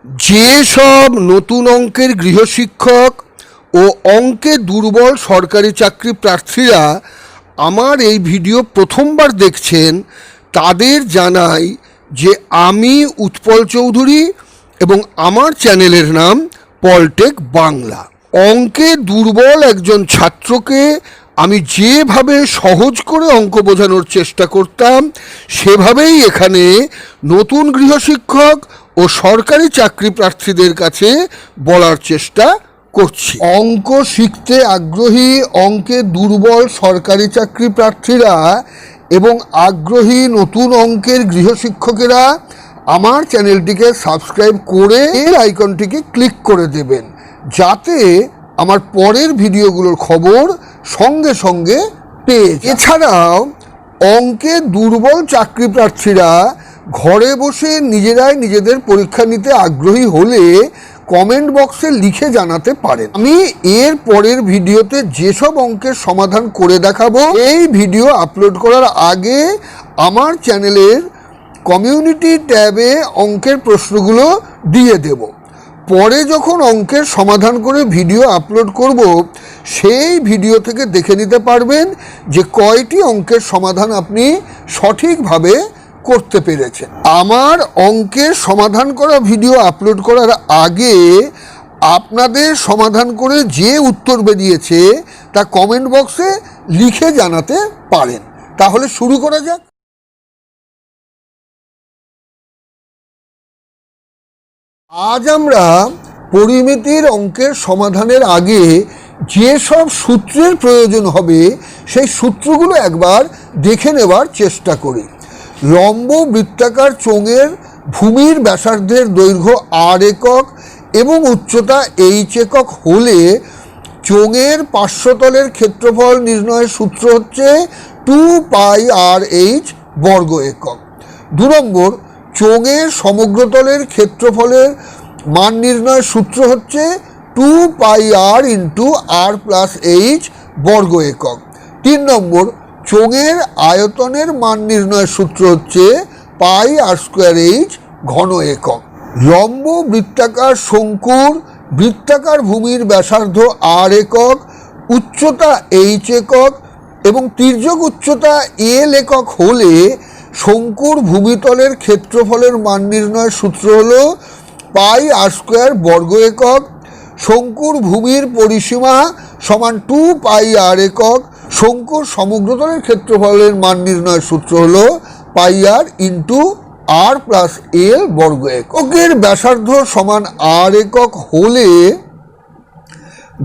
যে সব নতুন অঙ্কের গৃহশিক্ষক ও অঙ্কে দুর্বল সরকারি চাকরি প্রার্থীরা আমার এই ভিডিও প্রথমবার দেখছেন তাদের জানাই যে আমি উৎপল চৌধুরী এবং আমার চ্যানেলের নাম পলটেক বাংলা। অঙ্কে দুর্বল একজন ছাত্রকে আমি যেভাবে সহজ করে অঙ্ক বোঝানোর চেষ্টা করতাম সেভাবেই এখানে নতুন গৃহশিক্ষক ও সরকারি চাকরি প্রার্থীদের কাছে বলার চেষ্টা করছি। অঙ্ক শিখতে আগ্রহী অঙ্কে দুর্বল সরকারি চাকরি প্রার্থীরা এবং আগ্রহী নতুন অঙ্কের গৃহশিক্ষকেরা আমার চ্যানেলটিকে সাবস্ক্রাইব করে এর আইকনটিকে ক্লিক করে দেবেন, যাতে আমার পরের ভিডিওগুলোর খবর সঙ্গে সঙ্গে পেয়ে যান। এছাড়াও অঙ্কে দুর্বল চাকরি প্রার্থীরা ঘরে বসে নিজেরাই নিজেদের পরীক্ষা নিতে আগ্রহী হলে কমেন্ট বক্সে লিখে জানাতে পারেন। আমি এর পরের ভিডিওতে যেসব অঙ্কের সমাধান করে দেখাবো এই ভিডিও আপলোড করার আগে আমার চ্যানেলের কমিউনিটি ট্যাবে অঙ্কের প্রশ্নগুলো দিয়ে দেব। পরে যখন অঙ্কের সমাধান করে ভিডিও আপলোড করব সেই ভিডিও থেকে দেখে নিতে পারবেন যে কয়টি অঙ্কের সমাধান আপনি সঠিকভাবে করতে পেরেছেন। আমার অঙ্কের সমাধান করা ভিডিও আপলোড করার আগে আপনাদের সমাধান করে যে উত্তর বেরিয়েছে তা কমেন্ট বক্সে লিখে জানাতে পারেন। তাহলে শুরু করা যাক। আজ আমরা পরিমিতির অঙ্কের সমাধানের আগে যেসব সূত্রের প্রয়োজন হবে সেই সূত্রগুলো একবার দেখে নেবার চেষ্টা করি। লম্ব বৃত্তাকার চোঙের ভূমির ব্যাসার্ধের দৈর্ঘ্য আর একক এবং উচ্চতা এইচ একক হলে চোঙের পার্শ্বতলের ক্ষেত্রফল নির্ণয়ের সূত্র হচ্ছে 2πr/h বর্গ একক। 2 নম্বর, চোঙের সমগ্রতলের ক্ষেত্রফলের মান নির্ণয়ের সূত্র হচ্ছে 2πr × r+h বর্গ একক। 3 নম্বর, চোঙের আয়তনের মান নির্ণয়ের সূত্র হচ্ছে πr²h ঘন একক। লম্ব বৃত্তাকার শঙ্কুর বৃত্তাকার ভূমির ব্যাসার্ধ আর একক, উচ্চতা এইচ একক এবং তির্যক উচ্চতা এল একক হলে শঙ্কুর ভূমিতলের ক্ষেত্রফলের মান নির্ণয়ের সূত্র হল πr² বর্গ একক। শঙ্কুর ভূমির পরিসীমা সমান 2πr একক। শঙ্কুর সমগ্রতলের ক্ষেত্রফলের মান নির্ণয়ের সূত্র হল πr × r+l বর্গ এককের ব্যাসার্ধ সমান আর একক হলে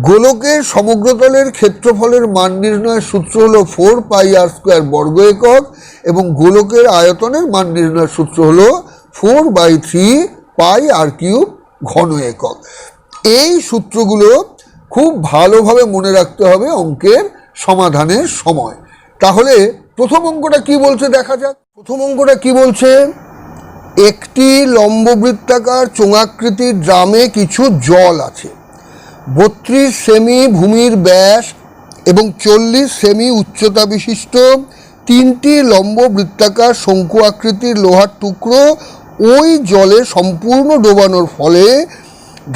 গোলকের সমগ্রতলের ক্ষেত্রফলের মান নির্ণয়ের সূত্র হল 4πr² বর্গ একক এবং গোলকের আয়তনের মান নির্ণয়ের সূত্র হল 4/3πr³ ঘন একক। এই সূত্রগুলো খুব ভালোভাবে মনে রাখতে হবে অঙ্কের সমাধানের সময়। তাহলে প্রথম অঙ্কটা কি বলছে দেখা যাক। প্রথম অঙ্কটা কি বলছে, একটি লম্ববৃত্তাকার চোঙাকৃতির ড্রামে কিছু জল আছে। 32 সেমি ভূমির ব্যাস এবং 40 সেমি উচ্চতা বিশিষ্ট 3টি লম্ব বৃত্তাকার শঙ্কু আকৃতির লোহার টুকরো ওই জলে সম্পূর্ণ ডোবানোর ফলে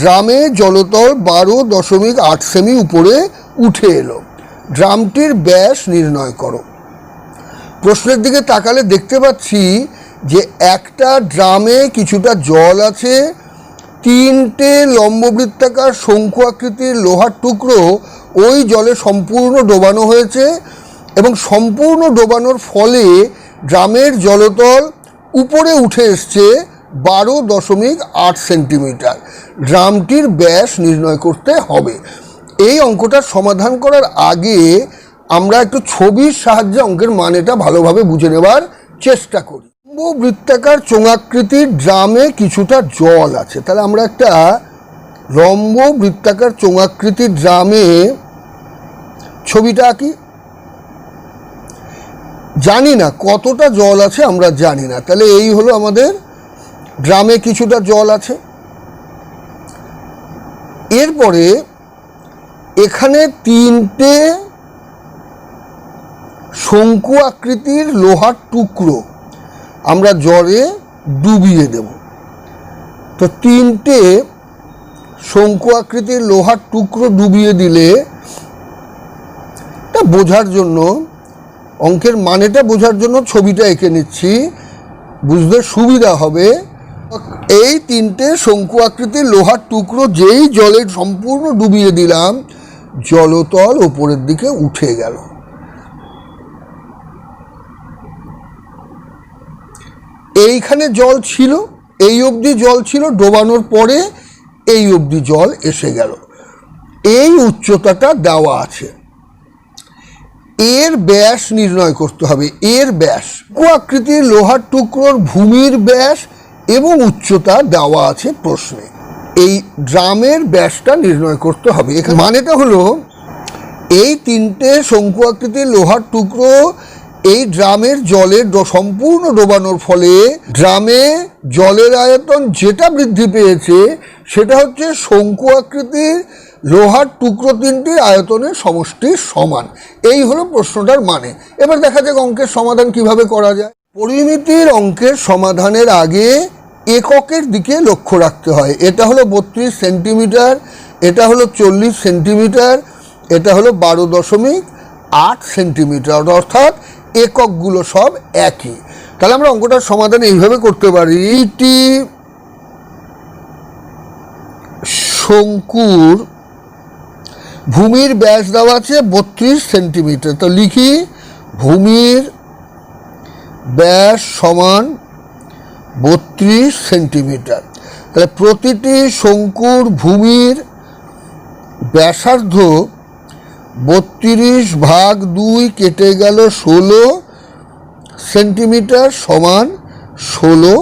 ড্রামে জলতল 12.8 সেমি উপরে উঠে এলো। ড্রামটির ব্যাস নির্ণয় করো। প্রশ্নের দিকে তাকালে দেখতে পাচ্ছি যে একটা ড্রামে কিছুটা জল আছে, 3টে লম্ববৃত্তাকার শঙ্কু আকৃতির লোহার টুকরো ওই জলে সম্পূর্ণ ডোবানো হয়েছে এবং সম্পূর্ণ ডোবানোর ফলে ড্রামের জলতল উপরে উঠে এসছে 12.8 সেন্টিমিটার। ড্রামটির ব্যাস নির্ণয় করতে হবে। এই অঙ্কটার সমাধান করার আগে আমরা একটু ছবির সাহায্যে অঙ্কের মানেটা ভালোভাবে বুঝে নেবার চেষ্টা করি। বৃত্তাকার চোঙাকৃতির ড্রামে কিছুটা জল আছে, তাহলে আমরা একটা লম্ব বৃত্তাকার চোঙাকৃতির ড্রামে ছবিটা আঁকি। জানি না কতটা জল আছে, আমরা জানি না, তাহলে এই হলো আমাদের ড্রামে কিছুটা জল আছে। এরপরে এখানে 3টে শঙ্কু আকৃতির লোহার টুকরো আমরা জলে ডুবিয়ে দেব। তো তিনটে শঙ্কু আকৃতির লোহার টুকরো ডুবিয়ে দিলে তা বোঝার জন্য, অঙ্কের মানেটা বোঝার জন্য ছবিটা এঁকে নিচ্ছি, বুঝতে সুবিধা হবে। এই তিনটে শঙ্কু আকৃতির লোহার টুকরো যেই জলে সম্পূর্ণ ডুবিয়ে দিলাম, জলতল ওপরের দিকে উঠে গেল। এইখানে জল ছিল, এই অবধি জল ছিল, ডোবানোর পরে এই অবধি জল এসে গেল। এই উচ্চতাটা দেওয়া আছে, এর ব্যাস নির্ণয় করতে হবে। এর ব্যাস, আকৃতির লোহার টুকরোর ভূমির ব্যাস এবং উচ্চতা দেওয়া আছে প্রশ্নে। এই ড্রামের ব্যাসটা নির্ণয় করতে হবে। মানেটা হলো, এই তিনটে শঙ্কু আকৃতির লোহার টুকরো এই ড্রামের জলের সম্পূর্ণ ডোবানোর ফলে ড্রামে জলের আয়তন যেটা বৃদ্ধি পেয়েছে সেটা হচ্ছে শঙ্কু আকৃতির লোহার টুকরো তিনটির আয়তনের সমষ্টির সমান। এই হলো প্রশ্নটার মানে। এবার দেখা যাক অঙ্কের সমাধান কিভাবে করা যায়। পরিমিতির অঙ্কের সমাধানের আগে এককের দিকে লক্ষ্য রাখতে হয়। এটা হলো 32 সেন্টিমিটার, এটা হলো 40 সেন্টিমিটার, এটা হলো 12.8 সেন্টিমিটার, অর্থাৎ এককগুলো সব একই। তাহলে আমরা অঙ্কটার সমাধান এইভাবে করতে পারি। এটি শঙ্কুর ভূমির ব্যাস দেওয়া আছে 32 সেন্টিমিটার, তো লিখি ভূমির ব্যাস সমান 32 সেন্টিমিটার। তাহলে প্রতিটি শঙ্কুর ভূমির ব্যাসার্ধ 32/2 কেটে গেল 16 সেন্টিমিটার সমান 16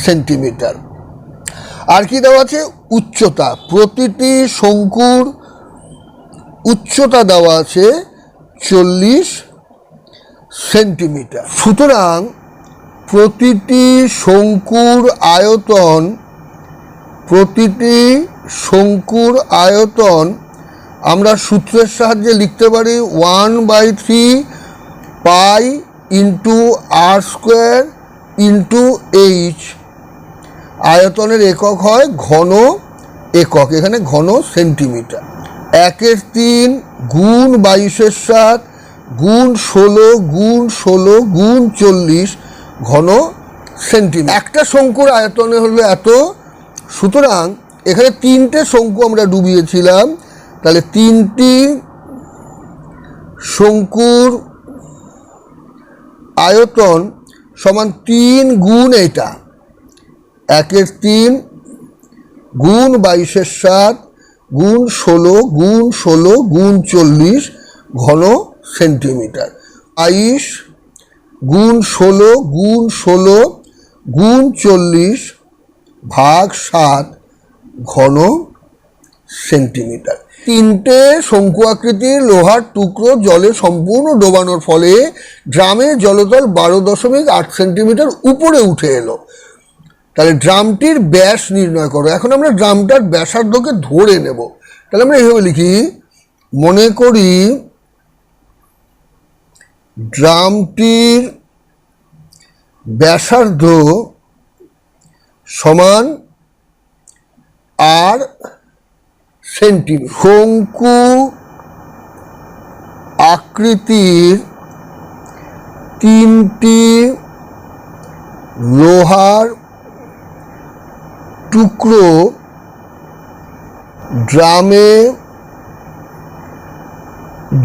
সেন্টিমিটার। আর কি দেওয়া আছে? উচ্চতা। প্রতিটি শঙ্কুর উচ্চতা দেওয়া আছে 40 সেন্টিমিটার। সুতরাং প্রতিটি শঙ্কুর আয়তন আমরা সূত্রের সাহায্যে লিখতে পারি 1/3 pi into r² into h। আয়তনের একক হয় ঘন একক, এখানে ঘন সেন্টিমিটার। 1/3 গুণ 22/7 গুণ 16 গুণ 16 গুণ 40 ঘন সেন্টিমিটার। একটা শঙ্কুর আয়তনে হলো এত। সুতরাং এখানে তিনটে শঙ্কু আমরা ডুবিয়েছিলাম, তাহলে তিনটি শঙ্কুর আয়তন সমান 3 গুণ এটা, 1/3 গুণ 22/7 গুণ 16 গুণ 16 গুণ 40 ঘন সেন্টিমিটার। 22 গুণ 16 গুণ 16 গুণ 40 ভাগ 7 ঘন সেন্টিমিটার। তিনটে শঙ্কু আকৃতির লোহার টুকরো জলে সম্পূর্ণ ডোবানোর ফলে ড্রামের জলতল 12.8 সেন্টিমিটার উপরে উঠে এলো। তাহলে ড্রামটির ব্যাস নির্ণয় করো। এখন আমরা ড্রামটার ব্যাসার্ধকে ধরে নেব। তাহলে আমরা এইভাবে লিখি, মনে করি ড্রামটির ব্যাসার্ধ সমান আর সেন্টিমিটার। শঙ্কু আকৃতির তিনটি লোহার টুকরো ড্রামে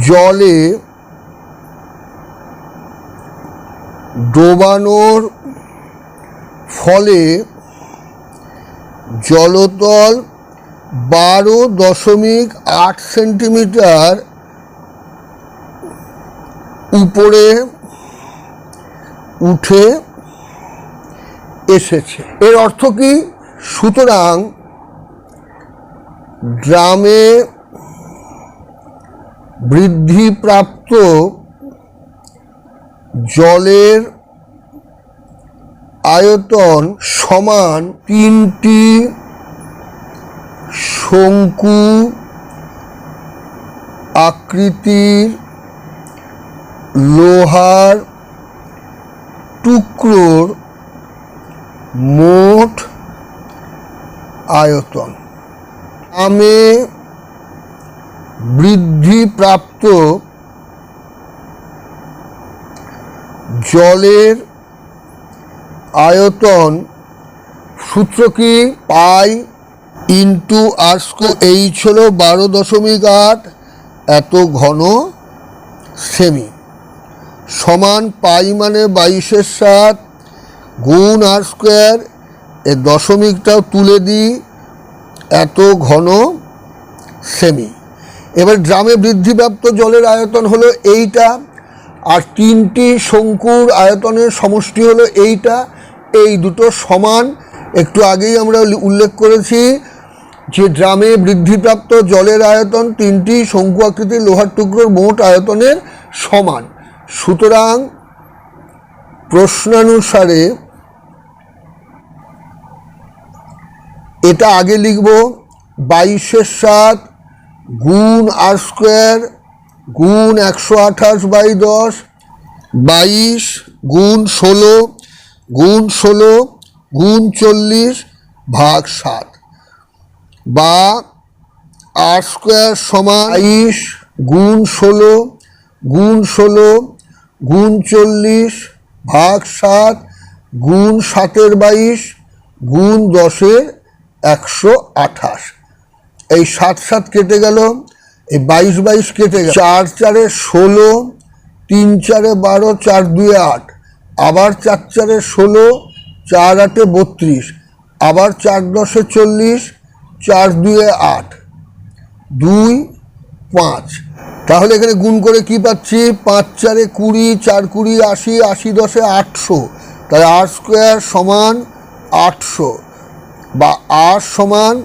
জলে ডোবানোর ফলে জলতল 12.8 সেন্টিমিটার উপরে উঠে এসেছে। এর অর্থ কি? সুতরাং ড্রামে বৃদ্ধিপ্রাপ্ত জলের আয়তন সমান তিনটি শঙ্কু আকৃতির লোহার টুকরোর মোট আয়তন। গ্রামে বৃদ্ধিপ্রাপ্ত জলের আয়তন সূত্র কি? পাই ইন্টু আর স্কোয়ার, এইচ হলো 12.8 এত ঘন সেমি, সমান পাই মানে 22/7 গুণ আর স্কোয়ার, এর দশমিকটাও তুলে দিই, এত ঘন সেমি। এবার ড্রামে বৃদ্ধিপ্রাপ্ত জলের আয়তন হলো এইটা, আর তিনটি শঙ্কুর আয়তনের সমষ্টি হলো এইটা। এই দুটো সমান। একটু আগেই আমরা উল্লেখ করেছি যে ড্রামে বৃদ্ধিপ্রাপ্ত জলের আয়তন তিনটি শঙ্কু আকৃতির লোহার টুকরোর মোট আয়তনের সমান। সুতরাং প্রশ্নানুসারে এটা আগে লিখব 22/7 গুণ আর স্কোয়ার গুণ 128/10, 22 গুণ 16 গুণ 16 গুণ 40 ভাগ 7, বা আর স্কোয়ার সমান 22 গুণ 16 গুণ 16 গুণ 40 ভাগ 7 গুণ 7-এর 22 গুণ 10-এর 128। এই 7 কেটে গেল, এই 22 কেটে গেল, 4 16, 3 12, 4 2 8, আবার 4 16, 4 8 32, আবার 4 10 40, 4 2 8, 2 5। তাহলে এখানে গুণ করে কি পাচ্ছি? 5 4 20, 4 20 80, 80 10 800। তাহলে আর স্কোয়ার সমান 800, বা আর সমান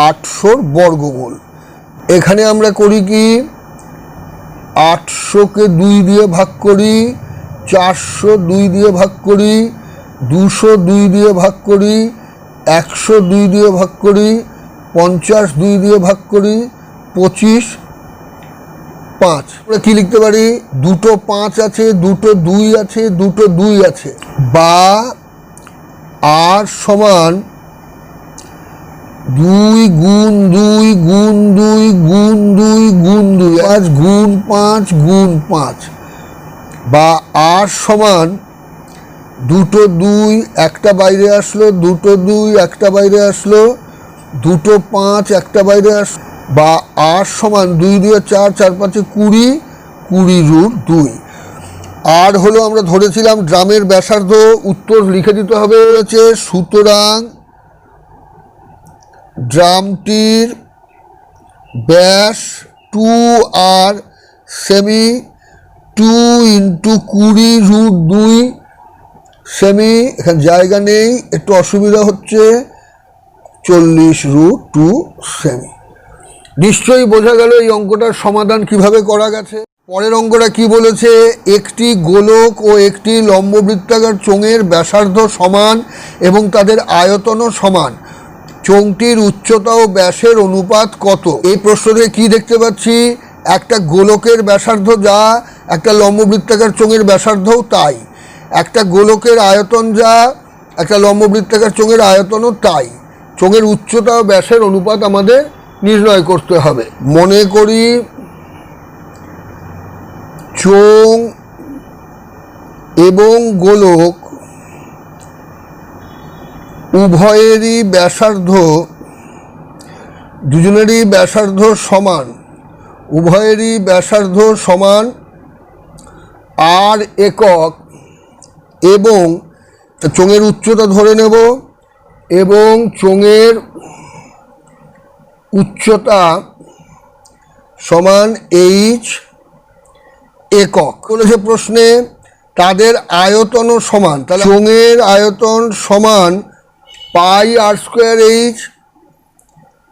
800 বর্গমূল। এখানে আমরা করি কি? 800কে 2 দিয়ে ভাগ করি, 400 2 দিয়ে ভাগ করি, 200 2 দিয়ে ভাগ করি, 100 2 দিয়ে ভাগ করি, 50 2 দিয়ে ভাগ করি, 25 5। আমরা কি লিখতে পারি? দুটো 5 আছে, দুটো 2 আছে, দুটো 2 আছে, বা আর সমান 2 গুণ 2 গুণ 2 গুণ 2 গুণ 2, 5 গুণ 5 গুণ 5, বা আর সমান দুটো 2 একটা বাইরে আসলো, দুটো 2 একটা বাইরে আসলো, দুটো 5 একটা বাইরে আসলো, বা আর সমান 2 দিয়ে 4, 4 5 20, 20√2। আর হলো আমরা ধরেছিলাম ড্রামের ব্যাসার্ধ, উত্তর লিখে দিতে হবে হচ্ছে, সুতরাং ড্রামটির ব্যাস 2r সেমি, 2 × 20√2 সেমি, এখানে জায়গা নেই, একটু অসুবিধা হচ্ছে, 40√2 সেমি। নিশ্চয়ই বোঝা গেল এই অঙ্কটার সমাধান কিভাবে করা গেছে। পরের অঙ্কটা কি বলেছে? একটি গোলক ও একটি লম্ববৃত্তাকার চোঙের ব্যাসার্ধ সমান এবং তাদের আয়তনও সমান, চোঙটির উচ্চতা ও ব্যাসের অনুপাত কত? এই প্রশ্ন থেকে কি দেখতে পাচ্ছি? একটা গোলকের ব্যাসার্ধ যা, একটা লম্ববৃত্তাকার চোঙের ব্যাসার্ধও তাই। একটা গোলকের আয়তন যা, একটা লম্ববৃত্তাকার চোঙের আয়তনও তাই। চোঙের উচ্চতা ও ব্যাসের অনুপাত আমাদের নির্ণয় করতে হবে। মনে করি চোঙ এবং গোলক উভয়েরই ব্যাসার্ধ, দুজনেরই ব্যাসার্ধ সমান, উভয়েরই ব্যাসার্ধ সমান আর একক, এবং চোঙের উচ্চতা ধরে নেব, এবং চোঙের উচ্চতা সমান এইচ একক বলেছে প্রশ্নে। তাদের আয়তনও সমান, তাহলে চোঙের আয়তন সমান পাই আর স্কোয়ার এইচ,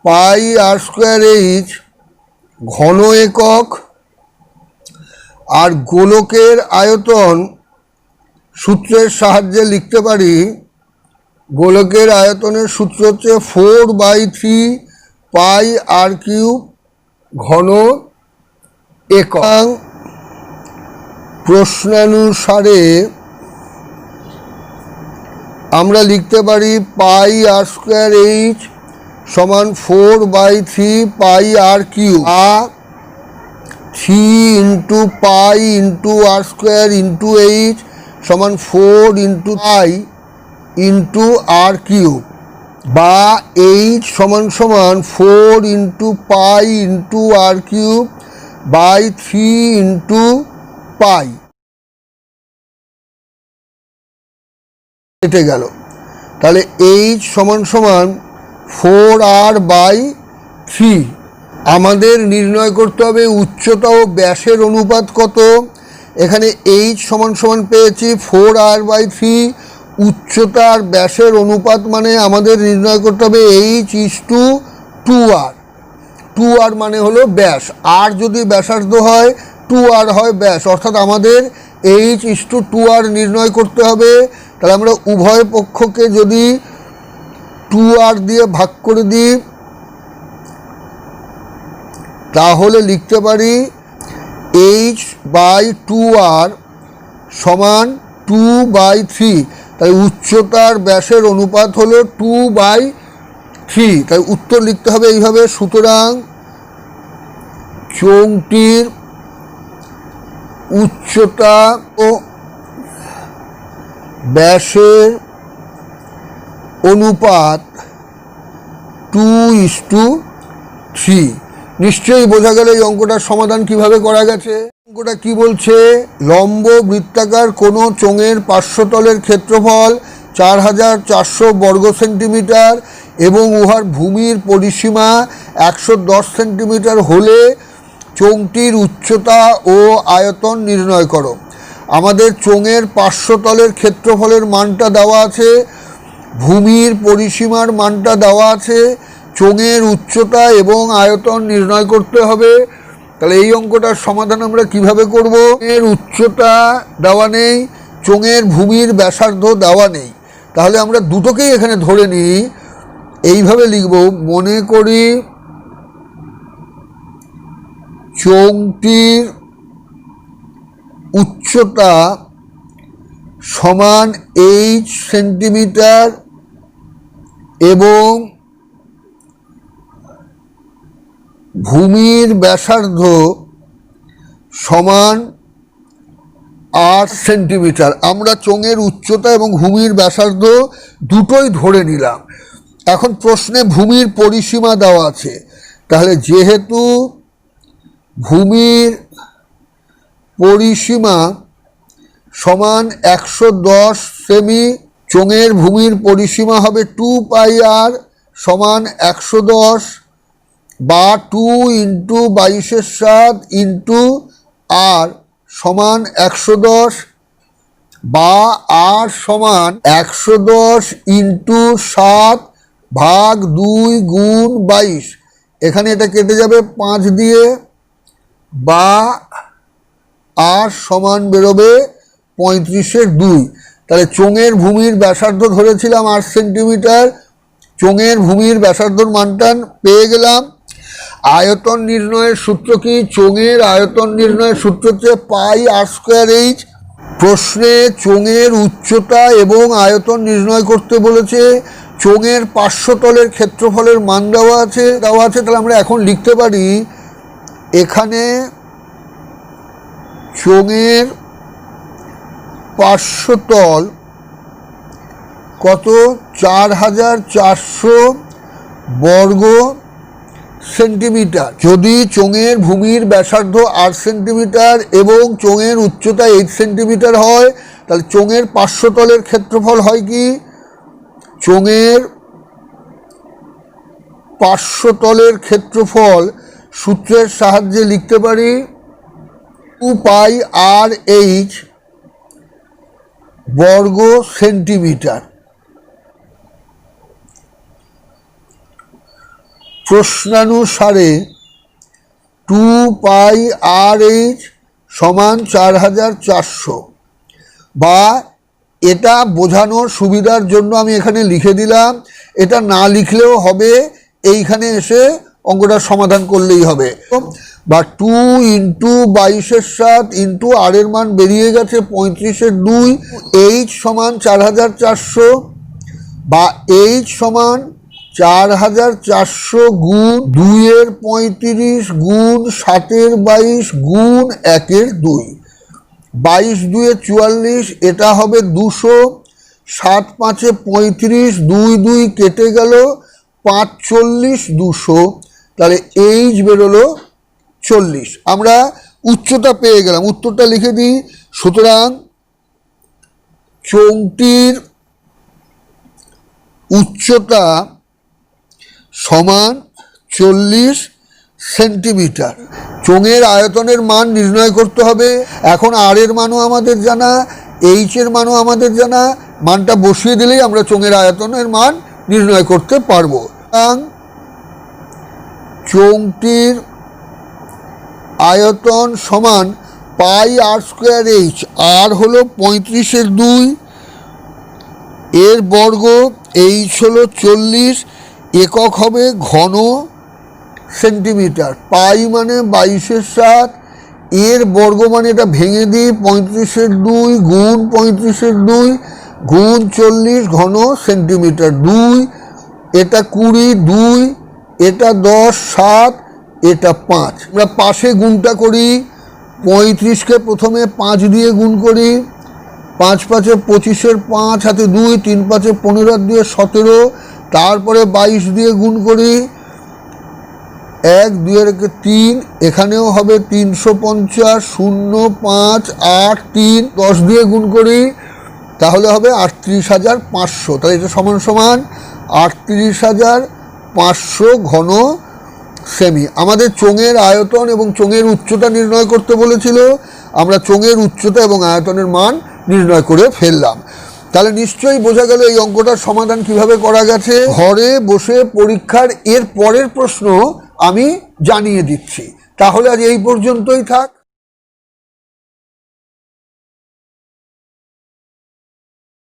পাই আর স্কোয়ার এইচ ঘন একক, আর গোলকের আয়তন সূত্রের সাহায্যে লিখতে পারি। গোলকের আয়তনের সূত্র হচ্ছে 4/3 পাই আর কিউব ঘন একক। প্রশ্নানুসারে আমরা লিখতে পারি পাই আর স্কোয়ার এইচ সমান 4/3 পাই আর কিউব, বা 3 into pi into r square into h সমান 4 into pi into r cube, বা এইচ সমান 4 into pi into r cube by 3 into pi. কেটে গেল, তাহলে এইচ সমান 4r/3। আমাদের নির্ণয় করতে হবে উচ্চতা ও ব্যাসের অনুপাত কত। এখানে এইচ সমান পেয়েছি 4r/3, উচ্চতা আর ব্যাসের অনুপাত মানে আমাদের নির্ণয় করতে হবে h/2r। 2r মানে হলো ব্যাস, আর যদি ব্যাসার্ধ হয় 2r হয় ব্যাস, অর্থাৎ আমাদের h/2r নির্ণয় করতে হবে। তাহলে আমরা উভয় পক্ষকে যদি 2r দিয়ে ভাগ করে দিই তাহলে লিখতে পারি h/2r সমান 2/3। তাই উচ্চতার ব্যাসের অনুপাত হলো 2/3। তাই উত্তর লিখতে হবে এইভাবে। সুতরাং চোঙটির উচ্চতা ও ব্যাসের অনুপাত 2:3। নিশ্চয়ই বোঝা গেল এই অঙ্কটার সমাধান কিভাবে করা গেছে। অঙ্কটা কি বলছে, লম্ব বৃত্তাকার কোনো চোঙের পার্শ্বতলের ক্ষেত্রফল 4400 বর্গ সেন্টিমিটার এবং উহার ভূমির পরিসীমা 110 সেন্টিমিটার হলে চোঙটির উচ্চতা ও আয়তন নির্ণয় করো। আমাদের চোঙের পার্শ্বতলের ক্ষেত্রফলের মানটা দেওয়া আছে, ভূমির পরিসীমার মানটা দেওয়া আছে, চোঙের উচ্চতা এবং আয়তন নির্ণয় করতে হবে। তাহলে এই অঙ্কটার সমাধান আমরা কিভাবে করব। চোঙের উচ্চতা দেওয়া নেই, চোঙের ভূমির ব্যাসার্ধ দেওয়া নেই, তাহলে আমরা দুটোকেই এখানে ধরে নিই। এইভাবে লিখব, মনে করি চোঙটির উচ্চতা সমান h সেন্টিমিটার এবং ভূমির ব্যাসার্ধ সমান 8 সেন্টিমিটার। আমরা চোঙের উচ্চতা এবং ভূমির ব্যাসার্ধ দুটোই ধরে নিলাম। এখন প্রশ্নে ভূমির পরিসীমা দেওয়া আছে, তাহলে যেহেতু ভূমির পরিসীমা সমান 110 সেমি, চোঙের ভূমির পরিসীমা হবে 2πr সমান 110, বা 2 ইন্টু 22/7 ইন্টু আর সমান 110, বা আর সমান 110 ইন্টু 7 ভাগ 2 গুণ 22। এখানে এটা কেটে যাবে 5 দিয়ে, বা আর সমান বেরোবে 35/2। তাহলে চোঙের ভূমির ব্যাসার্ধ ধরেছিলাম 8 সেন্টিমিটার, চোঙের ভূমির ব্যাসার্ধর মানটা পেয়ে গেলাম। আয়তন নির্ণয়ের সূত্র কি? চোঙের আয়তন নির্ণয়ের সূত্র হচ্ছে পাই আর স্কোয়ার এইচ। প্রশ্নে চোঙের উচ্চতা এবং আয়তন নির্ণয় করতে বলেছে, চোঙের পার্শ্বতলের ক্ষেত্রফলের মান দেওয়া আছে। তাহলে আমরা এখন লিখতে পারি, এখানে চোঙের পার্শ্বতল কত? 4400 বর্গ সেন্টিমিটার। যদি চোঙের ভূমির ব্যাসার্ধ 8 সেন্টিমিটার এবং চোঙের উচ্চতা 8 সেন্টিমিটার হয়, তাহলে চোঙের পার্শ্বতলের ক্ষেত্রফল হয় কি? চোঙের পার্শ্বতলের ক্ষেত্রফল সূত্রের সাহায্যে লিখতে পারি 2πr/h বর্গ সেন্টিমিটার। প্রশ্নানুসারে 2πr/h সমান 4400, বা এটা বোঝানোর সুবিধার জন্য আমি এখানে লিখে দিলাম, এটা না লিখলেও হবে, এইখানে এসে অঙ্কটার সমাধান করলেই হবে। বা 2 ইন্টু 22/7 ইন্টু আর এর মান বেরিয়ে গেছে 35/2, h সমান 4400 বা এইচ সমান 4400 গুণ 2 এর 35 গুণ 7 এর 22 গুণ 1 এর 2, 22 2 44, এটা হবে 200, 7 5 35, 2 2 কেটে গেল, 5 40 200, তাহলে এইচ বেরোলো 40। আমরা উচ্চতা পেয়ে গেলাম, উত্তরটা লিখে দিই। সুতরাং চোঙটির উচ্চতা সমান 40 সেন্টিমিটার। চোঙের আয়তনের মান নির্ণয় করতে হবে। এখন আর এর মানও আমাদের জানা, এইচ এর মানও আমাদের জানা, মানটা বসিয়ে দিলেই আমরা চোঙের আয়তনের মান নির্ণয় করতে পারবো। চোঙটির আয়তন সমান পাই আর স্কোয়ার এইচ, আর হলো 35 2 এর বর্গ, এইচ হলো 40, একক হবে ঘন সেন্টিমিটার। পাই মানে 22/7, এর বর্গ মানে এটা ভেঙে দিই 35 2 গুণ 35 2 গুণ 40 ঘন সেন্টিমিটার। 2, এটা 20, 2, এটা 10, 7, এটা 5। আমরা পাশে গুণটা করি। 35কে প্রথমে 5 দিয়ে গুণ করি। 5 5 25, 5 হাতে 2, 3 5 15 দিয়ে 17, তারপরে 22 দিয়ে গুণ করি। 1 2 3, এখানেও হবে 350, 0 5 8 3, 10 দিয়ে গুণ করি, তাহলে হবে 38,500। তাহলে এটা সমান সমান 38,500 ঘন সেমি। আমাদের চোঙের আয়তন এবং চোঙের উচ্চতা নির্ণয় করতে বলেছিল, আমরা চোঙের উচ্চতা এবং আয়তনের মান নির্ণয় করে ফেললাম। তাহলে নিশ্চয়ই বোঝা গেল এই অঙ্কটার সমাধান কিভাবে করা গেছে। ঘরে বসে পরীক্ষার এর পরের প্রশ্ন আমি জানিয়ে দিচ্ছি। তাহলে আজ এই পর্যন্তই থাক।